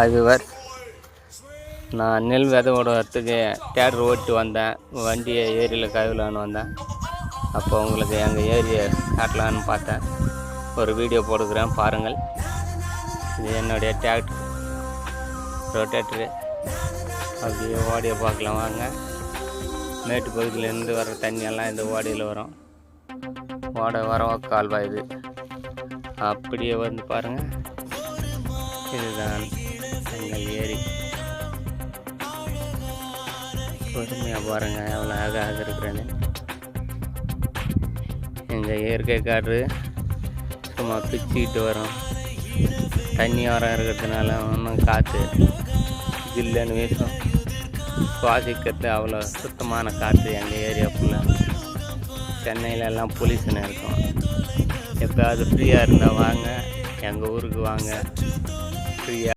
அதுவர் நான் நெல் விதை விடுறதுக்கு டேட்டர் ஓட்டி வந்தேன், வண்டியை ஏரியில் கழுவலான்னு வந்தேன். அப்போ உங்களுக்கு எங்கள் ஏரியை காட்டலான்னு பார்த்தேன். ஒரு வீடியோ போடுக்கிறேன் பாருங்கள். இது என்னுடைய டிராக்டர் ரொட்டேட்டரு. அப்படியே ஓடியை பார்க்கலாம் வாங்க. மேட்டு பகுதியிலேருந்து வர தண்ணியெல்லாம் இந்த ஓடையில் வரும். ஓடை வர கால்வாய் இது. அப்படியே வந்து பாருங்கள், இதுதான் எங்கள் ஏரி. பொறுமையாக பாருங்கள் எவ்வளோ அழகாக இருக்கிறேன்னு. எங்கள் இயற்கை காற்று சும்மா பிச்சுக்கிட்டு வரும். தண்ணி வரம் இருக்கிறதுனால ஒன்றும் காற்று ஜில்லுன்னு வீசும். சுவாசிக்கிறது அவ்வளோ சுத்தமான காற்று எங்கள் ஏரியா ஃபுல்லாக. சென்னையில் எல்லாம் பொல்யூஷன் இருக்கும். எப்போயாவது ஃப்ரீயாக இருந்தால் வாங்க, எங்கள் ஊருக்கு வாங்க ஃப்ரீயாக.